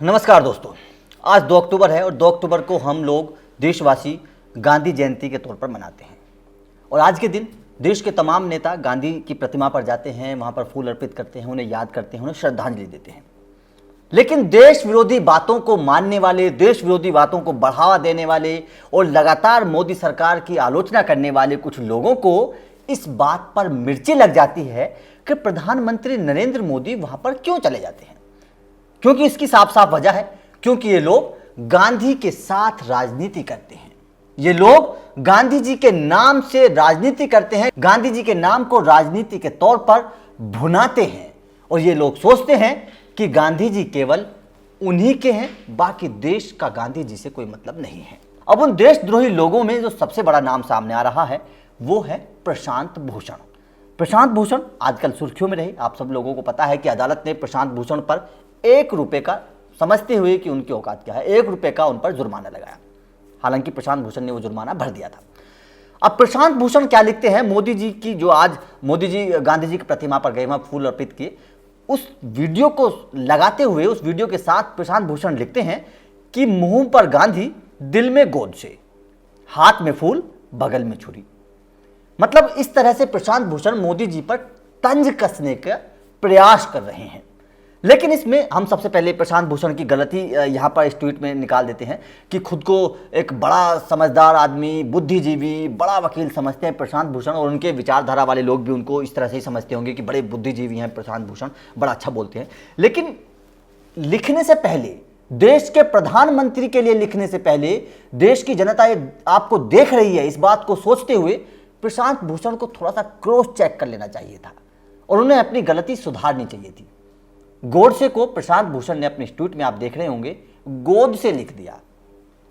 नमस्कार दोस्तों, आज 2 अक्टूबर है और 2 अक्टूबर को हम लोग देशवासी गांधी जयंती के तौर पर मनाते हैं। और आज के दिन देश के तमाम नेता गांधी की प्रतिमा पर जाते हैं, वहां पर फूल अर्पित करते हैं, उन्हें याद करते हैं, उन्हें श्रद्धांजलि देते हैं। लेकिन देश विरोधी बातों को मानने वाले, देश विरोधी बातों को बढ़ावा देने वाले और लगातार मोदी सरकार की आलोचना करने वाले कुछ लोगों को इस बात पर मिर्ची लग जाती है कि प्रधानमंत्री नरेंद्र मोदी वहां पर क्यों चले जाते हैं। क्योंकि इसकी साफ साफ वजह है, क्योंकि ये लोग गांधी के साथ राजनीति करते हैं। ये लोग गांधी जी के नाम से राजनीति करते हैं, गांधी जी के नाम को राजनीति के तौर पर भुनाते हैं। और ये लोग सोचते हैं कि गांधी जी केवल उन्हीं के हैं, बाकी देश का गांधी जी से कोई मतलब नहीं है। अब उन देशद्रोही लोगों में जो सबसे बड़ा नाम सामने आ रहा है वो है प्रशांत भूषण। प्रशांत भूषण आजकल सुर्खियों में रहे। आप सब लोगों को पता है कि अदालत ने प्रशांत भूषण पर 1 रुपए का, समझते हुए कि उनकी औकात क्या है, 1 रुपए का उन पर जुर्माना लगाया। हालांकि प्रशांत भूषण ने वो जुर्माना भर दिया था। अब प्रशांत भूषण क्या लिखते हैं, मोदी जी की जो आज मोदी जी गांधी जी की प्रतिमा पर गए, वहां फूल अर्पित किए, उस वीडियो को लगाते हुए, उस वीडियो के साथ प्रशांत भूषण लिखते हैं कि मुंह पर गांधी, दिल में गोद से, हाथ में फूल, बगल में छुरी। मतलब इस तरह से प्रशांत भूषण मोदी जी पर तंज कसने का प्रयास कर रहे हैं। लेकिन इसमें हम सबसे पहले प्रशांत भूषण की गलती यहां पर इस ट्वीट में निकाल देते हैं कि खुद को एक बड़ा समझदार आदमी, बुद्धिजीवी, बड़ा वकील समझते हैं प्रशांत भूषण, और उनके विचारधारा वाले लोग भी उनको इस तरह से ही समझते होंगे कि बड़े बुद्धिजीवी हैं प्रशांत भूषण, बड़ा अच्छा बोलते हैं। लेकिन लिखने से पहले, देश के प्रधानमंत्री के लिए लिखने से पहले, देश की जनता आपको देख रही है, इस बात को सोचते हुए प्रशांत भूषण को थोड़ा सा क्रॉस चेक कर लेना चाहिए था और उन्हें अपनी गलती सुधारनी चाहिए थी। गोडसे को प्रशांत भूषण ने अपने ट्वीट में, आप देख रहे होंगे, गोद से लिख दिया।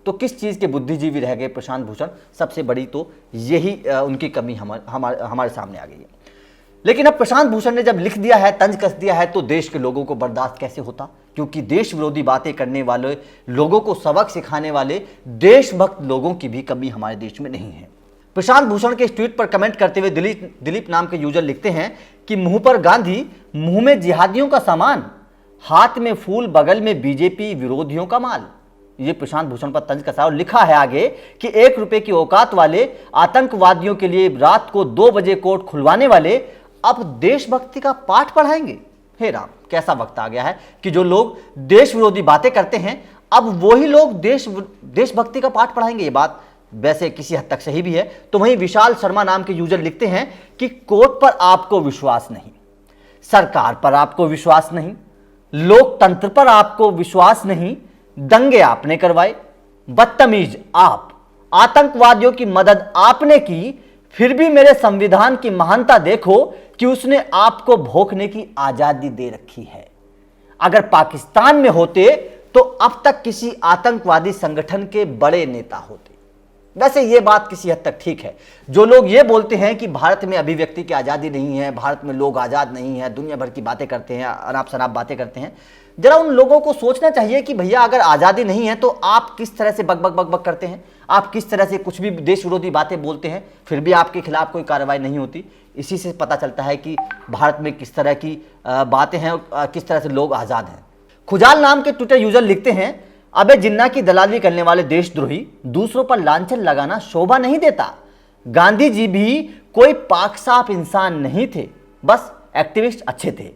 तो किस चीज के बुद्धिजीवी रह गए प्रशांत भूषण? सबसे बड़ी तो यही उनकी कमी हमारे सामने आ गई है। लेकिन अब प्रशांत भूषण ने जब लिख दिया है, तंज कस दिया है, तो देश के लोगों को बर्दाश्त कैसे होता? क्योंकि देश विरोधी बातें करने वाले लोगों को सबक सिखाने वाले देशभक्त लोगों की भी कमी हमारे देश में नहीं है। प्रशांत भूषण के इस ट्वीट पर कमेंट करते हुए दिलीप नाम के यूजर लिखते हैं कि मुंह पर गांधी, मुंह में जिहादियों का सामान, हाथ में फूल, बगल में बीजेपी विरोधियों का माल। ये प्रशांत भूषण पर तंज कसा और लिखा है आगे कि 1 रुपए की औकात वाले आतंकवादियों के लिए रात को 2 बजे कोर्ट खुलवाने वाले अब देशभक्ति का पाठ पढ़ाएंगे। हे राम, कैसा वक्त आ गया है कि जो लोग देश विरोधी बातें करते हैं, अब वही लोग देशभक्ति का पाठ पढ़ाएंगे। ये बात वैसे किसी हद तक सही भी है। तो वहीं विशाल शर्मा नाम के यूजर लिखते हैं कि कोर्ट पर आपको विश्वास नहीं, सरकार पर आपको विश्वास नहीं, लोकतंत्र पर आपको विश्वास नहीं, दंगे आपने करवाए, बदतमीज आप, आतंकवादियों की मदद आपने की, फिर भी मेरे संविधान की महानता देखो कि उसने आपको भोंकने की आजादी दे रखी है। अगर पाकिस्तान में होते तो अब तक किसी आतंकवादी संगठन के बड़े नेता होते। वैसे ये बात किसी हद तक ठीक है। जो लोग ये बोलते हैं कि भारत में अभिव्यक्ति की आज़ादी नहीं है, भारत में लोग आज़ाद नहीं है, दुनिया भर की बातें करते हैं, अनाप शनाप बातें करते हैं, जरा उन लोगों को सोचना चाहिए कि भैया अगर आज़ादी नहीं है तो आप किस तरह से बक बक बक बक करते हैं, आप किस तरह से कुछ भी देश विरोधी बातें बोलते हैं, फिर भी आपके खिलाफ कोई कार्रवाई नहीं होती। इसी से पता चलता है कि भारत में किस तरह की बातें हैं, किस तरह से लोग आज़ाद हैं। खुजाल नाम के ट्विटर यूजर लिखते हैं, अबे जिन्ना की दलाली करने वाले देशद्रोही, दूसरों पर लांछन लगाना शोभा नहीं देता। गांधी जी भी कोई पाक साफ इंसान नहीं थे, बस एक्टिविस्ट अच्छे थे।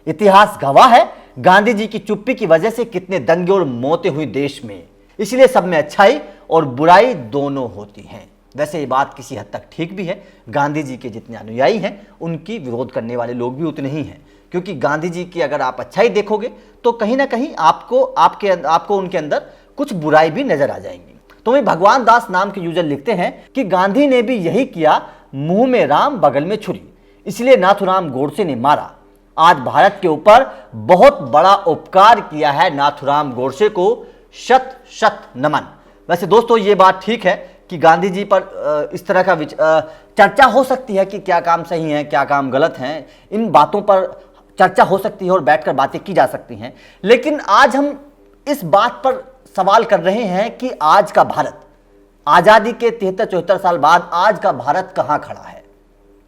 इतिहास गवाह है गांधी जी की चुप्पी की वजह से कितने दंगे और मौतें हुई देश में। इसलिए सब में अच्छाई और बुराई दोनों होती हैं। वैसे ये बात किसी हद तक ठीक भी है। गांधी जी के जितने अनुयायी हैं, उनकी विरोध करने वाले लोग भी उतने ही हैं। क्योंकि गांधी जी की अगर आप अच्छाई देखोगे तो कहीं ना कहीं आपको उनके अंदर कुछ बुराई भी नजर आ जाएंगी। तो वही भगवान दास नाम के यूजर लिखते हैं कि गांधी ने भी यही किया, मुंह में राम, बगल में छुरी, इसलिए नाथुराम गोडसे ने मारा। आज भारत के ऊपर बहुत बड़ा उपकार किया है नाथुराम गोडसे को, शत शत नमन। वैसे दोस्तों ये बात ठीक है कि गांधी जी पर इस तरह का चर्चा हो सकती है कि क्या काम सही है, क्या काम गलत है। इन बातों पर चर्चा हो सकती है और बैठकर बातें की जा सकती हैं। लेकिन आज हम इस बात पर सवाल कर रहे हैं कि आज का भारत, आजादी के 73-74 साल बाद आज का भारत कहां खड़ा है?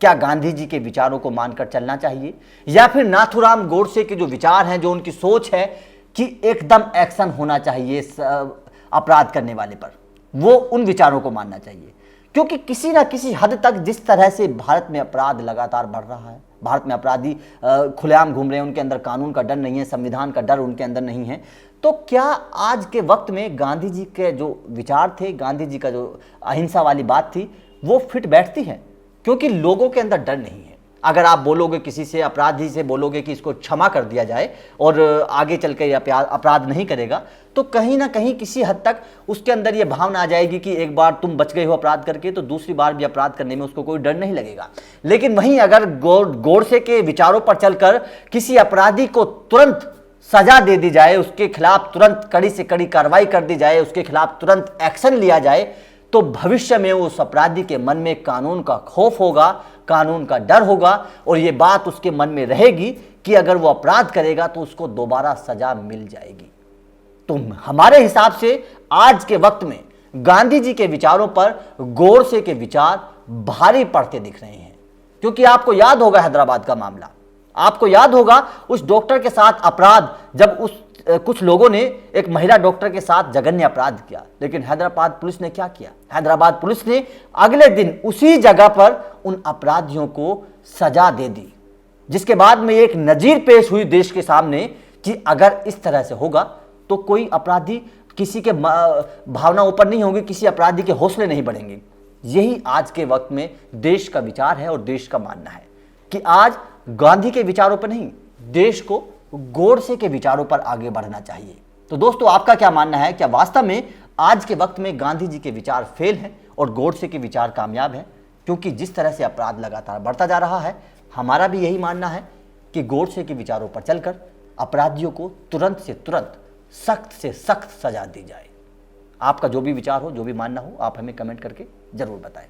क्या गांधी जी के विचारों को मानकर चलना चाहिए या फिर नाथुराम गोडसे के जो विचार हैं, जो उनकी सोच है, कि एकदम एक्शन होना चाहिए अपराध करने वाले पर, वो उन विचारों को मानना चाहिए। क्योंकि किसी ना किसी हद तक जिस तरह से भारत में अपराध लगातार बढ़ रहा है, भारत में अपराधी खुलेआम घूम रहे हैं, उनके अंदर कानून का डर नहीं है, संविधान का डर उनके अंदर नहीं है, तो क्या आज के वक्त में गांधी जी के जो विचार थे, गांधी जी का जो अहिंसा वाली बात थी, वो फिट बैठती है? क्योंकि लोगों के अंदर डर नहीं है। अगर आप बोलोगे किसी से, अपराधी से बोलोगे कि इसको क्षमा कर दिया जाए और आगे चल के अपराध नहीं करेगा, तो कहीं ना कहीं किसी हद तक उसके अंदर ये भावना आ जाएगी कि एक बार तुम बच गए हो अपराध करके, तो दूसरी बार भी अपराध करने में उसको कोई डर नहीं लगेगा। लेकिन वहीं अगर गोडसे के विचारों पर चलकर किसी अपराधी को तुरंत सजा दे दी जाए, उसके खिलाफ तुरंत कड़ी से कड़ी कार्रवाई कर दी जाए, उसके खिलाफ तुरंत एक्शन लिया जाए, तो भविष्य में उस अपराधी के मन में कानून का खौफ होगा, कानून का डर होगा, और ये बात उसके मन में रहेगी कि अगर वो अपराध करेगा तो उसको दोबारा सजा मिल जाएगी। तो हमारे हिसाब से आज के वक्त में गांधी जी के विचारों पर गोडसे के विचार भारी पड़ते दिख रहे हैं। क्योंकि आपको याद होगा हैदराबाद का मामला, आपको याद होगा उस डॉक्टर के साथ अपराध, जब कुछ लोगों ने एक महिला डॉक्टर के साथ जघन्य अपराध किया, लेकिन हैदराबाद पुलिस ने क्या किया? हैदराबाद पुलिस ने अगले दिन उसी जगह पर उन अपराधियों को सजा दे दी, जिसके बाद में एक नजीर पेश हुई देश के सामने कि अगर इस तरह से होगा तो कोई अपराधी, किसी के भावना ऊपर नहीं होगी, किसी अपराधी के हौसले नहीं बढ़ेंगे। यही आज के वक्त में देश का विचार है और देश का मानना है कि आज गांधी के विचारों पर नहीं, देश को गोडसे के विचारों पर आगे बढ़ना चाहिए। तो दोस्तों, आपका क्या मानना है? क्या वास्तव में आज के वक्त में गांधी जी के विचार फेल हैं और गोडसे के विचार कामयाब हैं? क्योंकि जिस तरह से अपराध लगातार बढ़ता जा रहा है, हमारा भी यही मानना है कि गोडसे के विचारों पर चलकर अपराधियों को तुरंत से तुरंत, सख्त से सख्त सजा दी जाए। आपका जो भी विचार हो, जो भी मानना हो, आप हमें कमेंट करके जरूर बताएं।